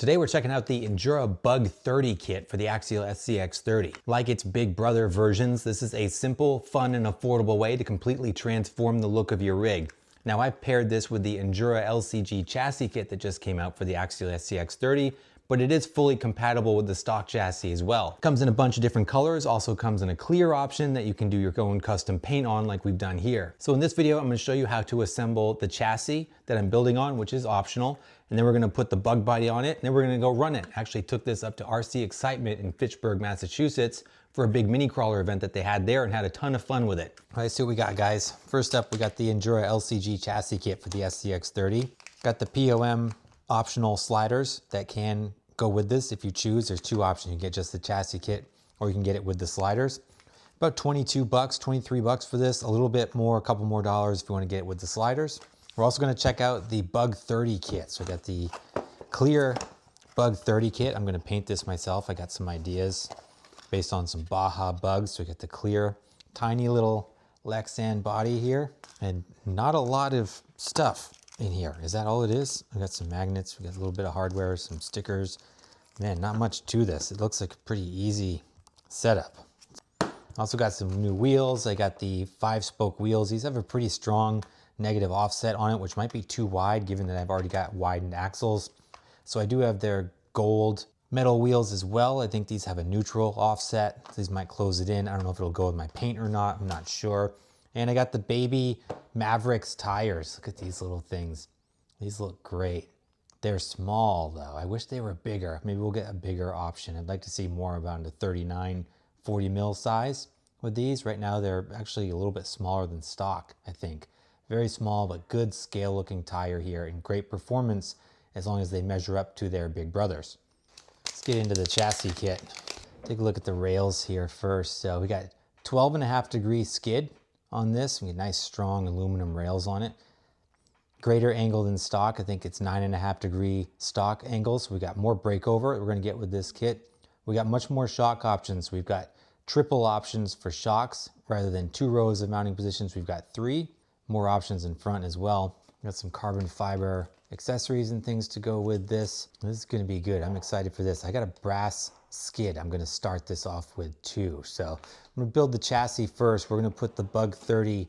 Today we're checking out the Injora BUG30 kit for the Axial SCX30. Like its big brother versions, this is a simple, fun, and affordable way to completely transform the look of your rig. Now I've paired this with the Injora LCG chassis kit that just came out for the Axial SCX30, but it is fully compatible with the stock chassis as well. Comes in a bunch of different colors, also comes in a clear option that you can do your own custom paint on like we've done here. So in this video, I'm gonna show you how to assemble the chassis that I'm building on, which is optional, and then we're gonna put the bug body on it, and then we're gonna go run it. Actually took this up to RC Excitement in Fitchburg, Massachusetts for a big mini crawler event that they had there and had a ton of fun with it. All right, let's see what we got, guys. First up, we got the Injora LCG chassis kit for the SCX30. Got the POM optional sliders that can go with this if you choose. There's two options. You can get just the chassis kit or you can get it with the sliders. About 22 bucks, 23 bucks for this. A little bit more, a couple more dollars if you want to get it with the sliders. We're also going to check out the BUG30 kit. So I got the clear BUG30 kit. I'm going to paint this myself. I got some ideas based on some Baja bugs. So we got the clear, tiny little Lexan body here and not a lot of stuff in here. Is that all it is? We got some magnets, we got a little bit of hardware, some stickers. Man, not much to this. It looks like a pretty easy setup. Also got some new wheels. I got the 5-spoke wheels. These have a pretty strong negative offset on it, which might be too wide given that I've already got widened axles. So I do have their gold metal wheels as well. I think these have a neutral offset. These might close it in. I don't know if it'll go with my paint or not. I'm not sure. And I got the baby Mavericks tires. Look at these little things. These look great. They're small though. I wish they were bigger. Maybe we'll get a bigger option. I'd like to see more around a 39, 40 mil size with these. Right now they're actually a little bit smaller than stock, I think. Very small, but good scale looking tire here and great performance as long as they measure up to their big brothers. Let's get into the chassis kit. Take a look at the rails here first. So we got 12.5-degree skid on this. We get nice strong aluminum rails on it. Greater angle than stock. I think it's 9.5-degree stock angle. So we got more breakover that we're gonna get with this kit. We got much more shock options. We've got triple options for shocks rather than 2 rows of mounting positions. We've got 3 more options in front as well. Got some carbon fiber accessories and things to go with this. This is gonna be good. I'm excited for this. I got a brass skid. I'm gonna start this off with 2. So I'm gonna build the chassis first. We're gonna put the BUG30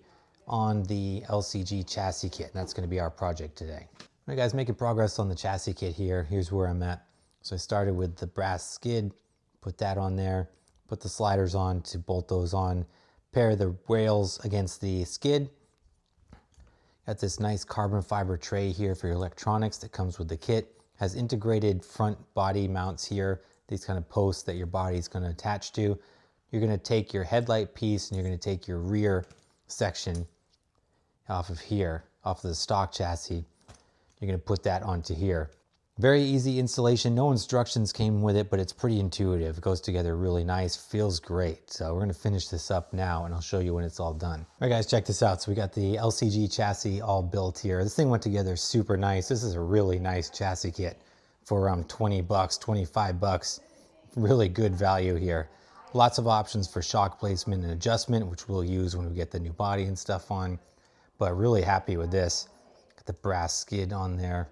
on the LCG chassis kit. And that's gonna be our project today. All right, guys, making progress on the chassis kit here. Here's where I'm at. So I started with the brass skid, put that on there, put the sliders on to bolt those on, pair the rails against the skid. Got this nice carbon fiber tray here for your electronics that comes with the kit. Has integrated front body mounts here, these kind of posts that your body is going to attach to. You're going to take your headlight piece and you're going to take your rear section off of here, off of the stock chassis. You're going to put that onto here. Very easy installation. No instructions came with it, but it's pretty intuitive. It goes together really nice, feels great. So we're gonna finish this up now and I'll show you when it's all done. All right, guys, check this out. So we got the LCG chassis all built here. This thing went together super nice. This is a really nice chassis kit for around 20 bucks, 25 bucks. Really good value here. Lots of options for shock placement and adjustment, which we'll use when we get the new body and stuff on. But really happy with this. Got the brass skid on there.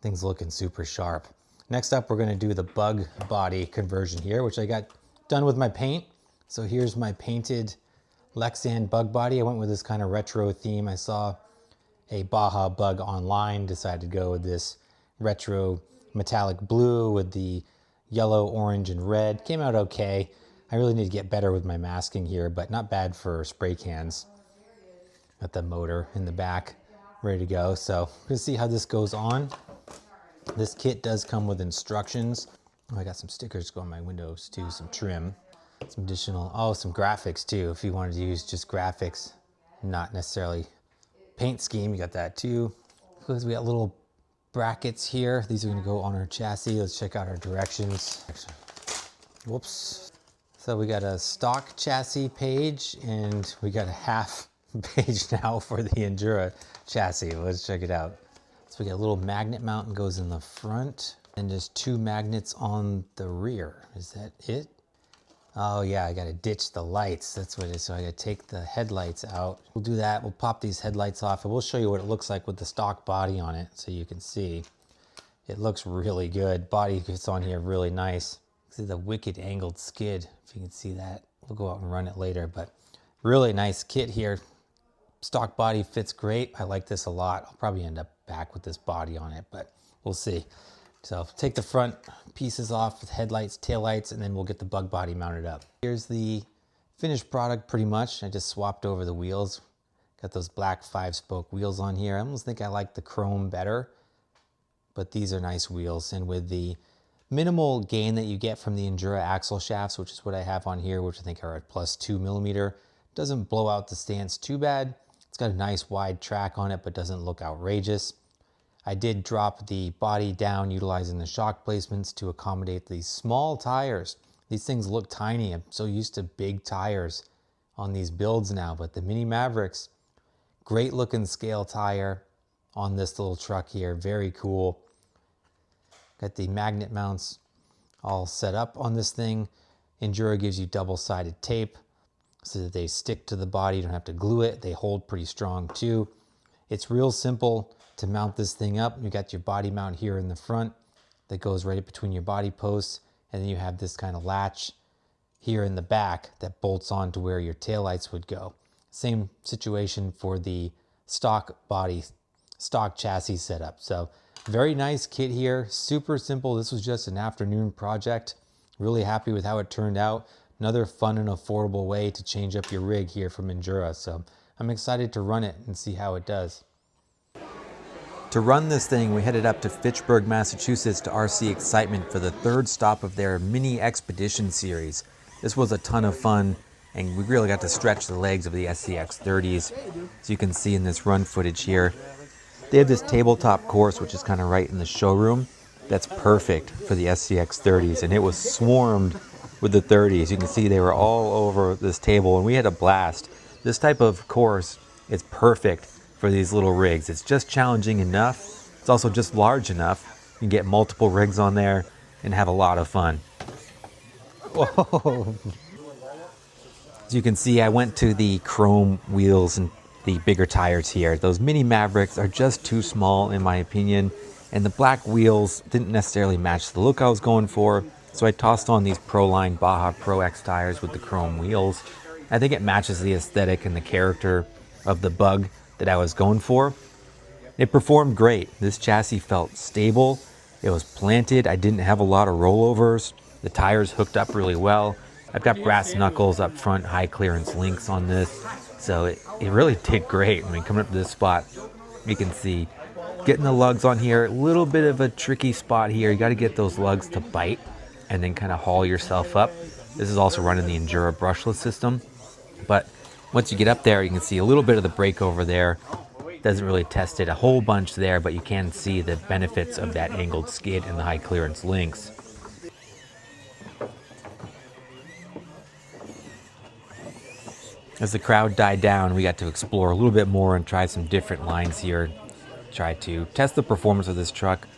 Things looking super sharp. Next up, we're gonna do the bug body conversion here, which I got done with my paint. So here's my painted Lexan bug body. I went with this kind of retro theme. I saw a Baja bug online, decided to go with this retro metallic blue with the yellow, orange, and red. Came out okay. I really need to get better with my masking here, but not bad for spray cans. Got the motor in the back, ready to go. So we're gonna see how this goes on. This kit does come with instructions. Oh, I got some stickers going on my windows too, some trim, some additional, oh, some graphics too. If you wanted to use just graphics, not necessarily paint scheme, you got that too. Because we got little brackets here. These are gonna go on our chassis. Let's check out our directions. Whoops. So we got a stock chassis page and we got a half page now for the Injora chassis. Let's check it out. So we got a little magnet mount and goes in the front and just 2 magnets on the rear. Is that it? Oh yeah, I gotta ditch the lights. That's what it is. So I gotta take the headlights out. We'll do that. We'll pop these headlights off and we'll show you what it looks like with the stock body on it so you can see. It looks really good. Body gets on here really nice. This is a wicked angled skid, if you can see that. We'll go out and run it later, but really nice kit here. Stock body fits great. I like this a lot. I'll probably end up back with this body on it, but we'll see. So take the front pieces off with headlights, taillights, and then we'll get the bug body mounted up. Here's the finished product pretty much. I just swapped over the wheels. Got those black 5-spoke wheels on here. I almost think I like the chrome better, but these are nice wheels. And with the minimal gain that you get from the Injora axle shafts, which is what I have on here, which I think are at +2 millimeter, doesn't blow out the stance too bad. It's got a nice wide track on it, but doesn't look outrageous. I did drop the body down utilizing the shock placements to accommodate these small tires. These things look tiny. I'm so used to big tires on these builds now, but the Mini Mavericks, great looking scale tire on this little truck here. Very cool. Got the magnet mounts all set up on this thing. Injora gives you double-sided tape so that they stick to the body. You don't have to glue it. They hold pretty strong too. It's real simple to mount this thing up. You got your body mount here in the front that goes right between your body posts, and then you have this kind of latch here in the back that bolts on to where your taillights would go. Same situation for the stock body, stock chassis setup. So very nice kit here, super simple. This was just an afternoon project. Really happy with how it turned out. Another fun and affordable way to change up your rig here from Injora. So I'm excited to run it and see how it does. To run this thing, we headed up to Fitchburg, Massachusetts to RC Excitement for the third stop of their mini expedition series. This was a ton of fun, and we really got to stretch the legs of the SCX30s. As you can see in this run footage here, they have this tabletop course, which is kind of right in the showroom. That's perfect for the SCX30s, and it was swarmed with the 30s. You can see they were all over this table, and we had a blast. This type of course is perfect for these little rigs. It's just challenging enough. It's also just large enough. You can get multiple rigs on there and have a lot of fun. Whoa. As you can see, I went to the chrome wheels and the bigger tires here. Those Mini Mavericks are just too small in my opinion, and the black wheels didn't necessarily match the look I was going for, so I tossed on these Proline Baja Pro X tires with the chrome wheels. I think it matches the aesthetic and the character of the Bug that I was going for. It performed great. This chassis felt stable. It was planted. I didn't have a lot of rollovers. The tires hooked up really well. I've got brass knuckles up front, high clearance links on this. So it really did great. I mean, coming up to this spot, you can see getting the lugs on here, a little bit of a tricky spot here. You got to get those lugs to bite and then kind of haul yourself up. This is also running the Injora brushless system. But once you get up there, you can see a little bit of the breakover there. Doesn't really test it a whole bunch there, but you can see the benefits of that angled skid and the high clearance links. As the crowd died down, we got to explore a little bit more and try some different lines here. Try to test the performance of this truck.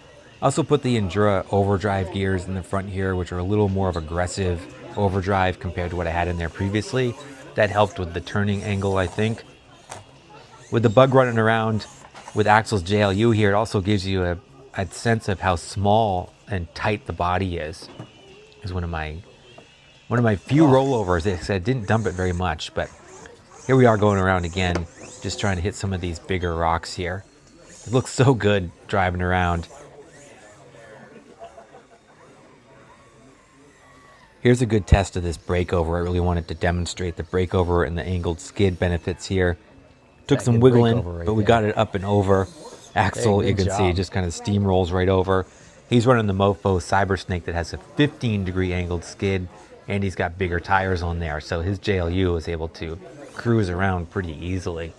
Also put the Injora overdrive gears in the front here, which are a little more of aggressive overdrive compared to what I had in there previously. That helped with the turning angle, I think. With the Bug running around with Axial's JLU here, it also gives you a sense of how small and tight the body is. It's one of my few rollovers. I didn't dump it very much, but here we are going around again, just trying to hit some of these bigger rocks here. It looks so good driving around. Here's a good test of this breakover. I really wanted to demonstrate the breakover and the angled skid benefits here. Took some wiggling, but we got it up and over. Axle, you can see, just kind of steamrolls right over. He's running the Mofo Cybersnake that has a 15-degree angled skid, and he's got bigger tires on there, so his JLU is able to cruise around pretty easily.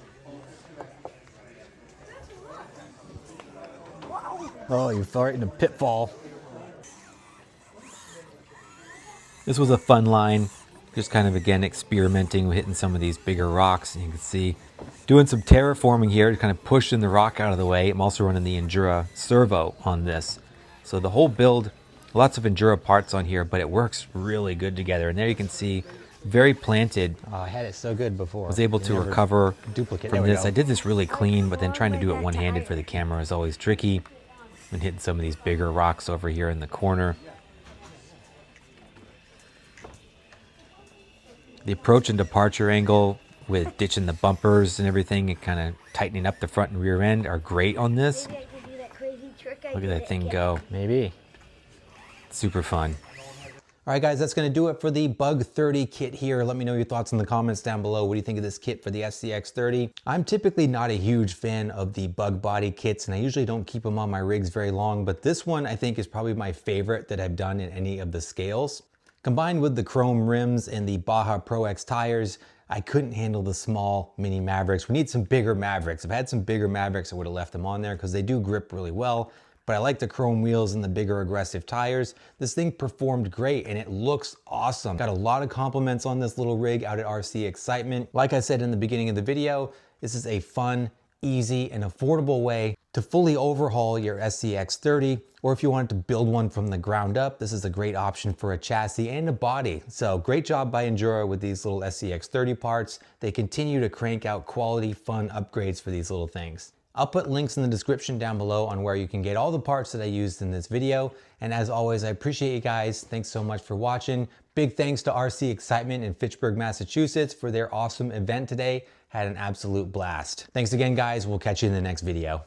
Oh, you fell right in a pitfall. This was a fun line, just kind of again experimenting with hitting some of these bigger rocks. And you can see doing some terraforming here to kind of pushing the rock out of the way. I'm also running the Injora servo on this. So the whole build, lots of Injora parts on here, but it works really good together. And there you can see, very planted. Oh, I had it so good before. I was able to recover duplicate from this. I did this really clean, but then trying to do it one-handed for the camera is always tricky. and hitting some of these bigger rocks over here in the corner. The approach and departure angle with ditching the bumpers and everything and kind of tightening up the front and rear end are great on this. Look at that thing go. Maybe. Super fun. All right, guys, that's going to do it for the BUG30 kit here. Let me know your thoughts in the comments down below. What do you think of this kit for the SCX30? I'm typically not a huge fan of the bug body kits, and I usually don't keep them on my rigs very long, but this one I think is probably my favorite that I've done in any of the scales. Combined with the chrome rims and the Baja Pro X tires, I couldn't handle the small mini Mavericks. We need some bigger Mavericks. If I had some bigger Mavericks, I would have left them on there because they do grip really well. But I like the chrome wheels and the bigger aggressive tires. This thing performed great and it looks awesome. Got a lot of compliments on this little rig out at RC Excitement. Like I said in the beginning of the video, this is a fun, easy, and affordable way to fully overhaul your SCX30, or if you wanted to build one from the ground up, this is a great option for a chassis and a body. So great job by Injora with these little SCX30 parts. They continue to crank out quality, fun upgrades for these little things. I'll put links in the description down below on where you can get all the parts that I used in this video. And as always, I appreciate you guys. Thanks so much for watching. Big thanks to RC Excitement in Fitchburg, Massachusetts for their awesome event today. Had an absolute blast. Thanks again, guys. We'll catch you in the next video.